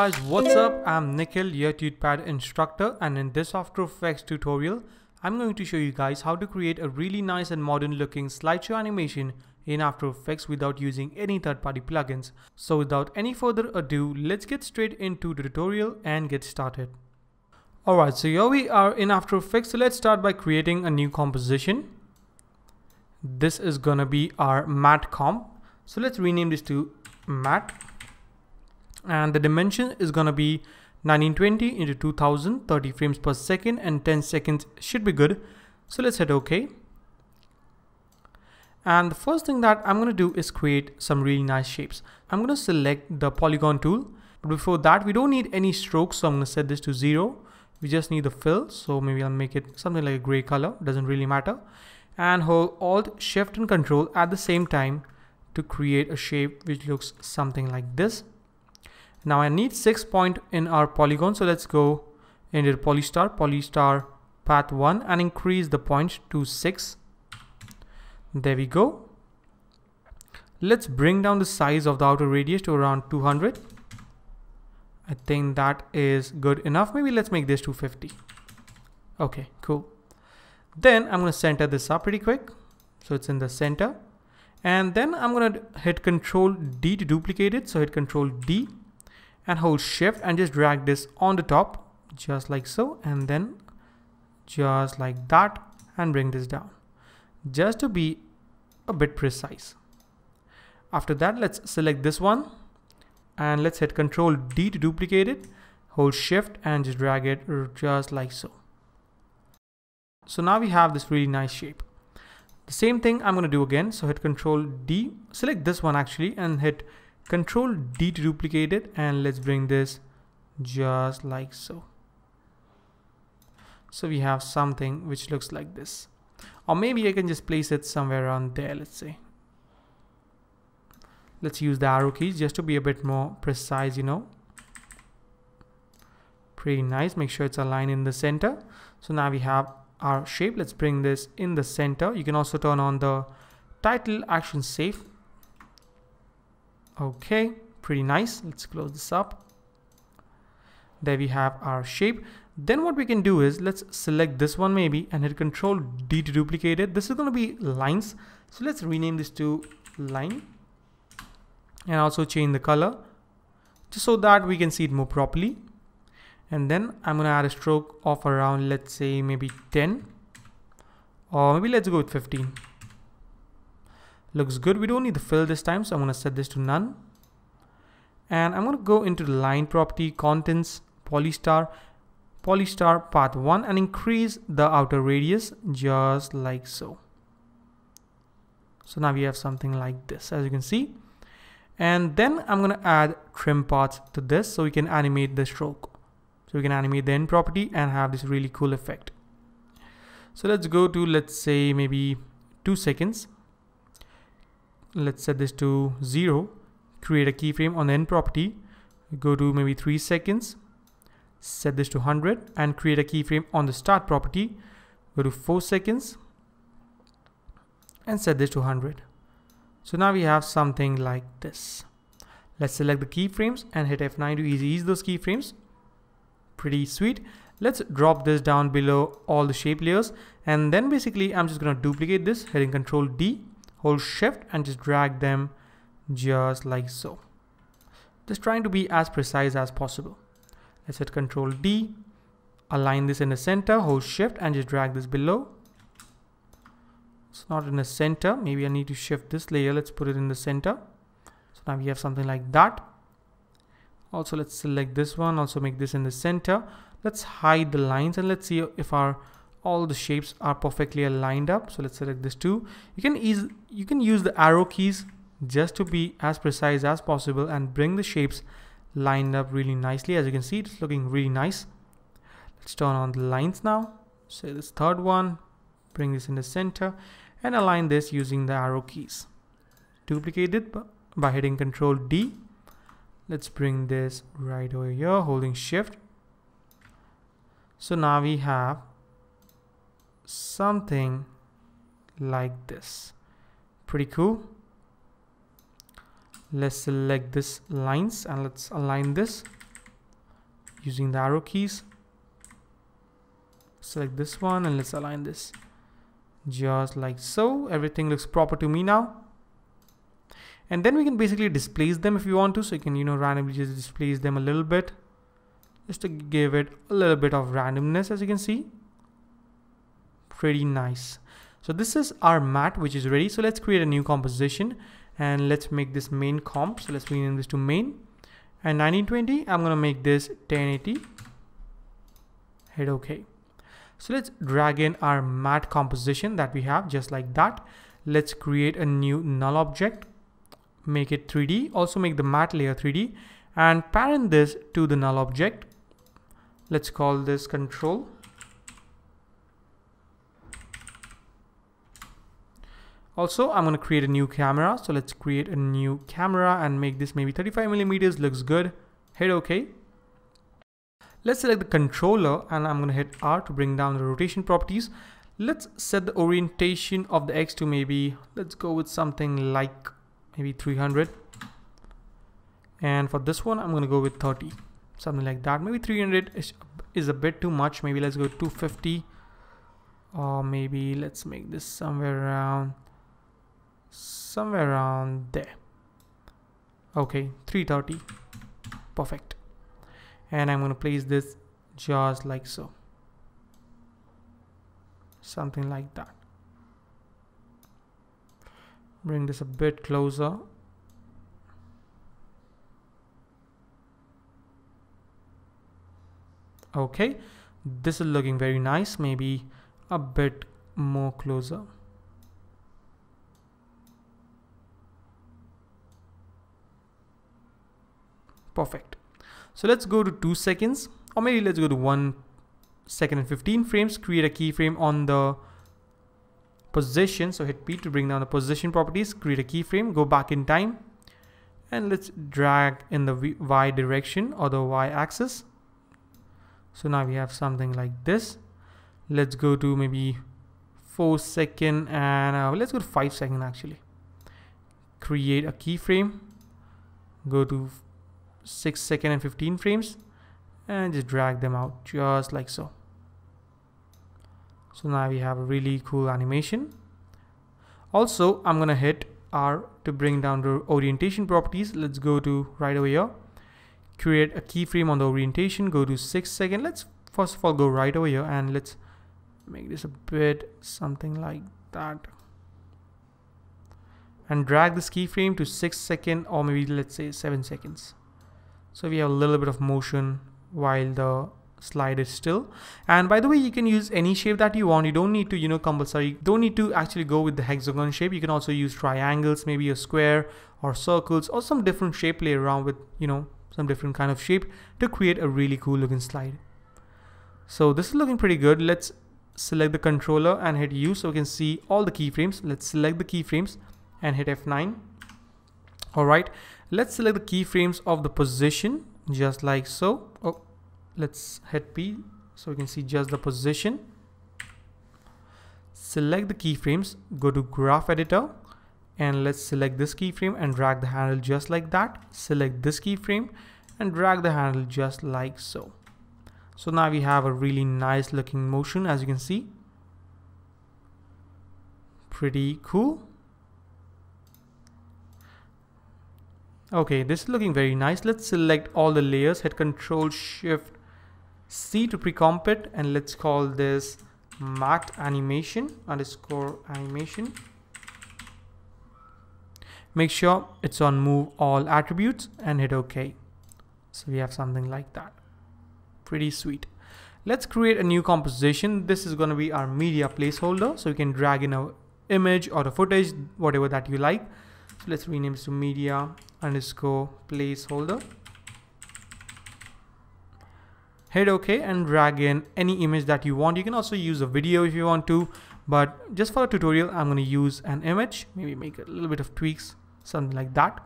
guys, what's up? I'm Nikhil, your TutePad instructor, and in this After Effects tutorial, I'm going to show you guys how to create a really nice and modern looking slideshow animation in After Effects without using any third-party plugins. So without any further ado, let's get straight into the tutorial and get started. Alright, so here we are in After Effects. So let's start by creating a new composition. This is gonna be our matte comp. So let's rename this to matte. And the dimension is gonna be 1920 into 2000, 30 frames per second, and 10 seconds should be good. So let's hit OK. And the first thing that I'm gonna do is create some really nice shapes. I'm gonna select the polygon tool. But before that, we don't need any strokes, so I'm gonna set this to 0. We just need the fill, so maybe I'll make it something like a gray color, doesn't really matter. And hold Alt, Shift and Control at the same time to create a shape which looks something like this. Now I need 6 point in our polygon, so let's go into polystar path 1 and increase the points to 6. There we go. Let's bring down the size of the outer radius to around 200. I think that is good enough. Maybe let's make this 250. Okay, cool. Then I'm going to center this up pretty quick, so it's in the center. And then I'm going to hit Ctrl D to duplicate it. So hit Ctrl D and hold Shift and just drag this on the top, just like so, and then just like that, and bring this down just to be a bit precise. After that, let's select this one and let's hit Ctrl D to duplicate it, hold Shift and just drag it just like so. So now we have this really nice shape. The same thing I'm going to do again. So hit Ctrl D, select this one actually, and hit Ctrl D to duplicate it, and let's bring this just like so. So we have something which looks like this. Or maybe I can just place it somewhere around there, let's say. Let's use the arrow keys just to be a bit more precise, you know. Pretty nice. Make sure it's aligned in the center. So now we have our shape. Let's bring this in the center. You can also turn on the title action safe. Okay, pretty nice. Let's close this up. There we have our shape. Then what we can do is let's select this one maybe and hit Ctrl D to duplicate it. This is going to be lines. So let's rename this to line and also change the color just so that we can see it more properly. And then I'm going to add a stroke of around, let's say maybe 10, or maybe let's go with 15. Looks good. We don't need the fill this time, so I'm going to set this to none. And I'm going to go into the line property, contents, polystar path 1 and increase the outer radius just like so. So now we have something like this, as you can see. And then I'm going to add trim paths to this so we can animate the stroke. So we can animate the end property and have this really cool effect. So let's go to, let's say maybe 2 seconds. Let's set this to 0, create a keyframe on the end property, go to maybe 3 seconds, set this to 100 and create a keyframe on the start property, go to 4 seconds and set this to 100. So now we have something like this. Let's select the keyframes and hit F9 to ease those keyframes. Pretty sweet. Let's drop this down below all the shape layers, and then basically I'm just going to duplicate this, hitting Ctrl D, hold Shift and just drag them just like so. Just trying to be as precise as possible. Let's hit Ctrl D, align this in the center, hold Shift and just drag this below. It's not in the center. Maybe I need to shift this layer. Let's put it in the center. So now we have something like that. Also, let's select this one, also make this in the center. Let's hide the lines and let's see if all the shapes are perfectly aligned up. So let's select this too. You can use the arrow keys just to be as precise as possible and bring the shapes lined up really nicely. As you can see, it's looking really nice. Let's turn on the lines now. Say this third one, bring this in the center and align this using the arrow keys. Duplicate it by hitting Ctrl D. Let's bring this right over here, holding Shift. So now we have something like this. Pretty cool. Let's select this lines and let's align this. using the arrow keys. Select this one and let's align this just like so. Everything looks proper to me now. And then we can basically displace them if you want to. So you can, randomly just displace them a little bit, just to give it a little bit of randomness, as you can see. Pretty nice. So this is our mat, which is ready. So let's create a new composition and let's make this main comp. So let's rename this to main, and 1920, I'm gonna make this 1080. Hit OK. So let's drag in our mat composition that we have, just like that. Let's create a new null object, make it 3D, also make the mat layer 3D, and parent this to the null object. Let's call this control. Also, I'm going to create a new camera. So let's create a new camera and make this maybe 35 millimeters. Looks good. Hit OK. Let's select the controller and I'm going to hit R to bring down the rotation properties. Let's set the orientation of the X to maybe, let's go with something like maybe 300. And for this one, I'm going to go with 30, something like that. Maybe 300 is a bit too much. Maybe let's go 250, or maybe let's make this somewhere around there. Okay, 330. Perfect. And I'm going to place this just like so. Something like that. Bring this a bit closer. Okay, this is looking very nice. Maybe a bit more closer. Perfect. So let's go to 2 seconds, or maybe let's go to 1 second and 15 frames. Create a keyframe on the position. So hit P to bring down the position properties. Create a keyframe. Go back in time, and let's drag in the Y direction or the Y axis. So now we have something like this. Let's go to maybe 4 second and let's go to 5 second actually. Create a keyframe. Go to 6 second and 15 frames and just drag them out just like so. So now we have a really cool animation. Also, I'm gonna hit R to bring down the orientation properties. Let's go to right over here. Create a keyframe on the orientation. Go to 6 second. Let's first of all go right over here and let's make this a bit something like that. And drag this keyframe to 6 second, or maybe let's say 7 seconds. So we have a little bit of motion while the slide is still. And by the way, you can use any shape that you want. You don't need to, compulsory. Don't need to actually go with the hexagon shape. You can also use triangles, maybe a square or circles or some different shape. Play around with, some different kind of shape to create a really cool looking slide. So this is looking pretty good. Let's select the controller and hit U so we can see all the keyframes. Let's select the keyframes and hit F9. All right, let's select the keyframes of the position just like so. Oh, let's hit P so we can see just the position. Select the keyframes, go to graph editor, and let's select this keyframe and drag the handle just like that. Select this keyframe and drag the handle just like so. So now we have a really nice looking motion, as you can see. Pretty cool. Okay, this is looking very nice. Let's select all the layers, hit Control Shift C to pre-comp it, and let's call this mat animation underscore animation. Make sure it's on move all attributes and hit OK. So we have something like that. Pretty sweet. Let's create a new composition. This is going to be our media placeholder. So you can drag in an image or the footage, whatever that you like. So let's rename this to media underscore placeholder. Hit OK and drag in any image that you want. You can also use a video if you want to, but just for a tutorial, I'm going to use an image, maybe make a little bit of tweaks, something like that.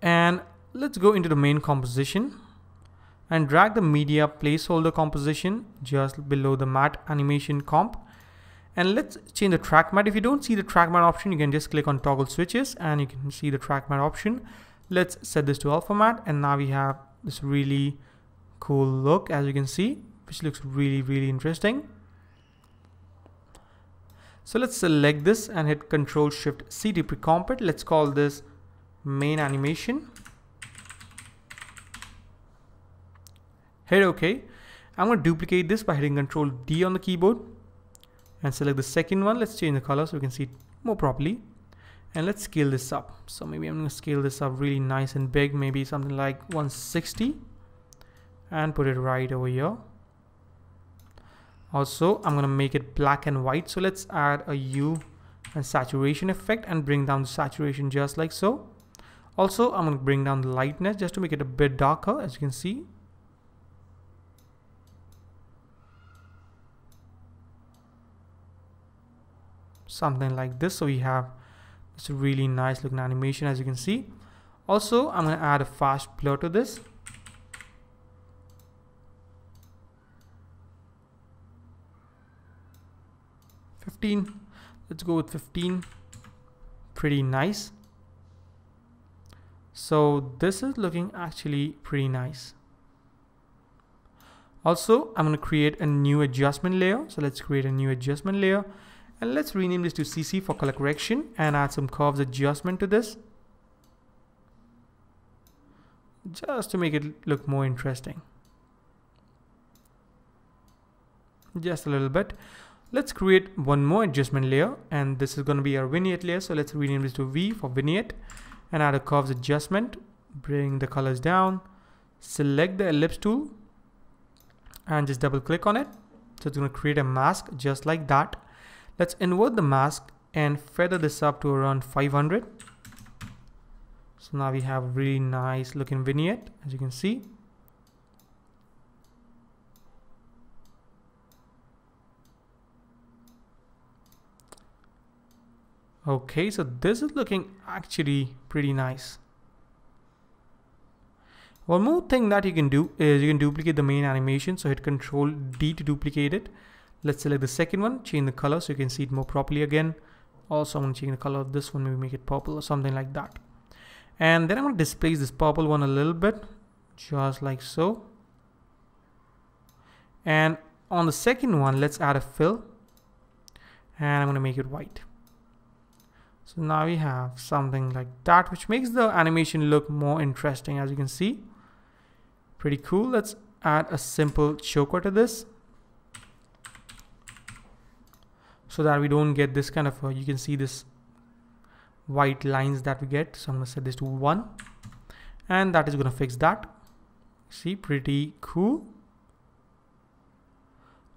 And let's go into the main composition and drag the media placeholder composition just below the mat animation comp. And let's change the track mat. If you don't see the track mat option, you can just click on toggle switches and you can see the track mat option. Let's set this to all format, and now we have this really cool look, as you can see, which looks really interesting. So let's select this and hit Ctrl Shift C to pre-comp it. Let's call this main animation. Hit OK. I'm going to duplicate this by hitting Ctrl D on the keyboard and select the second one. Let's change the color so we can see it more properly. And let's scale this up. So maybe I'm going to scale this up really nice and big, maybe something like 160, and put it right over here. Also, I'm going to make it black and white. So let's add a hue and saturation effect and bring down the saturation just like so. Also, I'm going to bring down the lightness just to make it a bit darker, as you can see. Something like this. So we have this really nice looking animation, as you can see. Also, I'm going to add a fast blur to this. Let's go with 15. Pretty nice. So this is looking actually pretty nice. Also, I'm going to create a new adjustment layer. So let's create a new adjustment layer, and let's rename this to CC for color correction and add some curves adjustment to this, just to make it look more interesting. Just a little bit. Let's create one more adjustment layer, and this is going to be our vignette layer. So let's rename this to V for vignette and add a curves adjustment. Bring the colors down, select the ellipse tool and just double click on it. So it's going to create a mask just like that. Let's invert the mask and feather this up to around 500. So now we have a really nice looking vignette, as you can see. Okay, so this is looking actually pretty nice. One more thing that you can do is you can duplicate the main animation. So hit Ctrl D to duplicate it. Let's select the second one, change the color so you can see it more properly again. Also, I'm going to change the color of this one, maybe make it purple or something like that. And then I'm going to displace this purple one a little bit, just like so. And on the second one, let's add a fill, and I'm going to make it white. So now we have something like that, which makes the animation look more interesting, as you can see. Pretty cool. Let's add a simple choker to this, so that we don't get this kind of, you can see this white lines that we get. So I'm going to set this to 1, and that is going to fix that. See, pretty cool.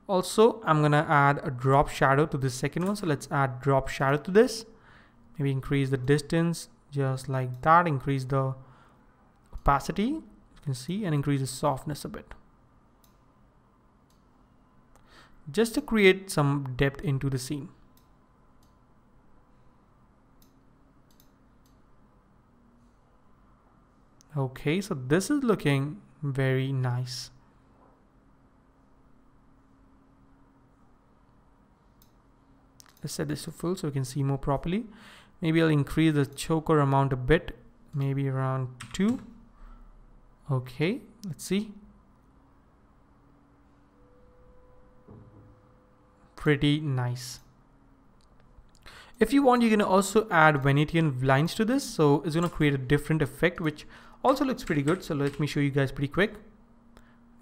Also, I'm going to add a drop shadow to this second one. So let's add drop shadow to this. Maybe increase the distance just like that, increase the opacity, you can see, and increase the softness a bit, just to create some depth into the scene. Okay, so this is looking very nice. Let's set this to full so we can see more properly. Maybe I'll increase the choker amount a bit, maybe around 2. Okay, let's see. Pretty nice. If you want, you can also add Venetian lines to this. So it's going to create a different effect, which also looks pretty good. So let me show you guys pretty quick.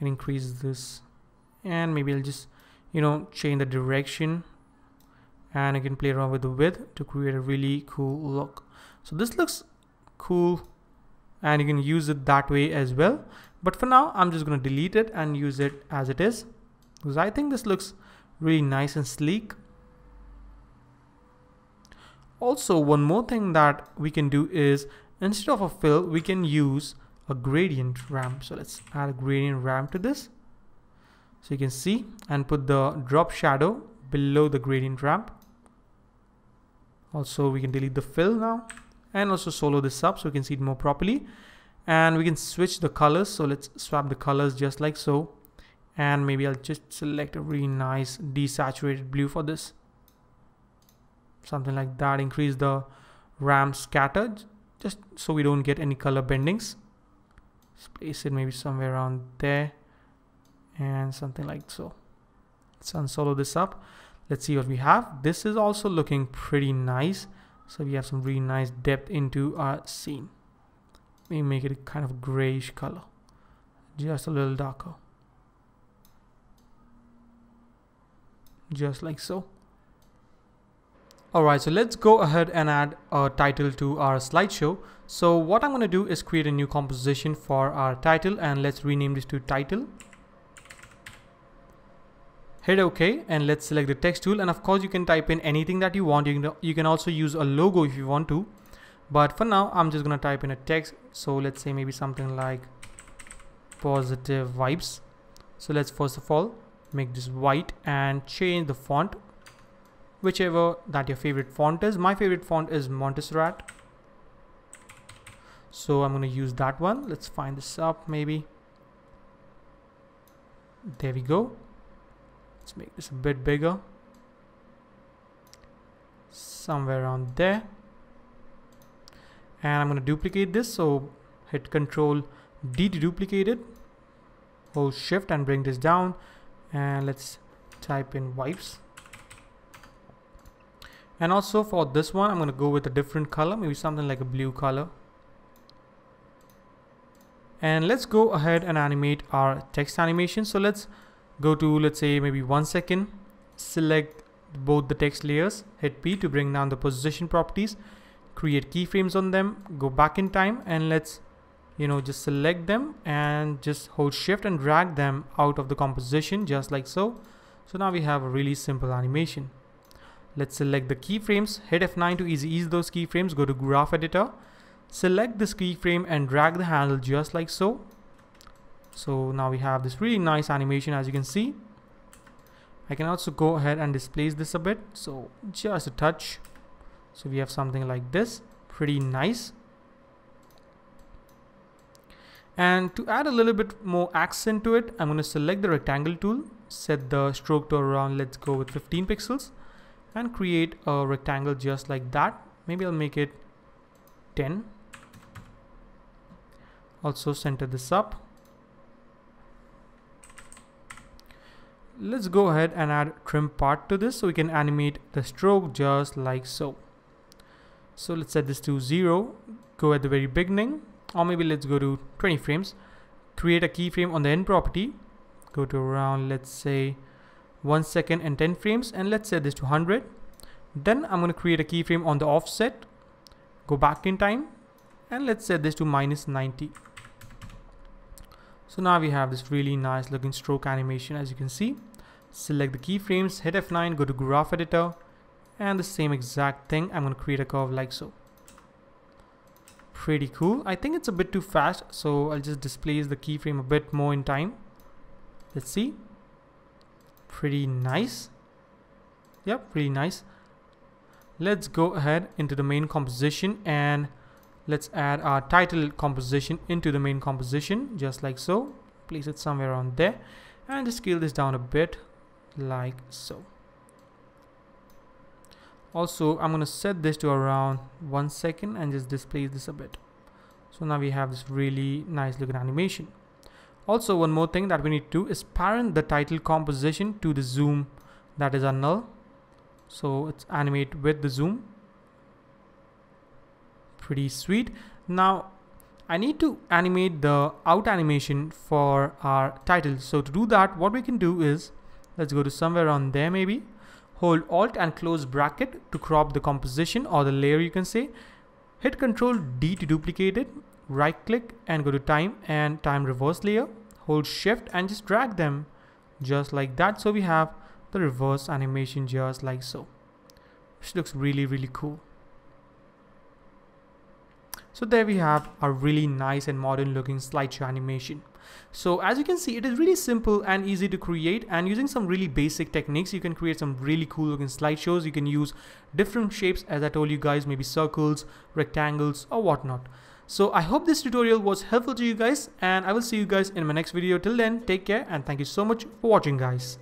And increase this, and maybe I'll just, change the direction. And you can play around with the width to create a really cool look. So this looks cool, and you can use it that way as well. But for now, I'm just going to delete it and use it as it is, because I think this looks really nice and sleek. Also, one more thing that we can do is, instead of a fill, we can use a gradient ramp. So let's add a gradient ramp to this. So you can see, and put the drop shadow below the gradient ramp. Also, we can delete the fill now, and also solo this up so we can see it more properly. And we can switch the colors. So let's swap the colors just like so. And maybe I'll just select a really nice desaturated blue for this. Something like that. Increase the ramp scattered just so we don't get any color bendings. Let's place it maybe somewhere around there and something like so. Let's unsolo this up. Let's see what we have. This is also looking pretty nice. So we have some really nice depth into our scene. Maybe make it a kind of grayish color, just a little darker, just like so. Alright, so let's go ahead and add a title to our slideshow. So what I'm going to do is create a new composition for our title, and let's rename this to title. Hit OK, and let's select the text tool, and of course you can type in anything that you want. You can also use a logo if you want to, but for now I'm just going to type in a text. So let's say maybe something like positive vibes. So let's first of all make this white and change the font, whichever that your favorite font is. My favorite font is Montserrat, so I'm going to use that one. Let's find this up maybe. There we go. Let's make this a bit bigger, somewhere around there, and I'm going to duplicate this. So hit Ctrl D to duplicate it, hold Shift and bring this down, and let's type in wipes. And also for this one I'm going to go with a different color, maybe something like a blue color. And let's go ahead and animate our text animation. So let's go to, let's say maybe 1 second, select both the text layers, hit P to bring down the position properties, create keyframes on them, go back in time, and let's just select them and just hold Shift and drag them out of the composition, just like so. So now we have a really simple animation. Let's select the keyframes, hit F9 to ease those keyframes, go to graph editor, select this keyframe and drag the handle just like so. So now we have this really nice animation, as you can see. I can also go ahead and displace this a bit, so just a touch. So we have something like this, pretty nice. And to add a little bit more accent to it, I'm going to select the rectangle tool, set the stroke to around, let's go with 15 pixels, and create a rectangle just like that. Maybe I'll make it 10. Also center this up. Let's go ahead and add trim part to this so we can animate the stroke just like so. So let's set this to 0, go at the very beginning, or maybe let's go to 20 frames, create a keyframe on the end property, go to around, let's say 1 second and 10 frames, and let's set this to 100. Then I'm going to create a keyframe on the offset, go back in time, and let's set this to -90. So now we have this really nice looking stroke animation, as you can see. Select the keyframes, hit F9, go to graph editor, and the same exact thing, I'm going to create a curve like so. Pretty cool. I think it's a bit too fast, so I'll just displace the keyframe a bit more in time. Let's see. Pretty nice. Yep, pretty nice. Let's go ahead into the main composition and let's add our title composition into the main composition, just like so. Place it somewhere around there and just scale this down a bit like so. Also, I'm going to set this to around 1 second and just displace this a bit. So now we have this really nice looking animation. Also, one more thing that we need to do is parent the title composition to the zoom that is our null. So it's animate with the zoom. Pretty sweet. Now I need to animate the out animation for our title. So to do that, what we can do is, let's go to somewhere around there maybe. Hold Alt and close bracket to crop the composition or the layer, you can say. Hit Ctrl D to duplicate it. Right click and go to time and time reverse layer. Hold Shift and just drag them just like that. So we have the reverse animation just like so. Which looks really cool. So there we have a really nice and modern looking slideshow animation. So as you can see, it is really simple and easy to create, and using some really basic techniques you can create some really cool looking slideshows. You can use different shapes, as I told you guys, maybe circles, rectangles or whatnot. So I hope this tutorial was helpful to you guys, and I will see you guys in my next video. Till then, take care and thank you so much for watching, guys.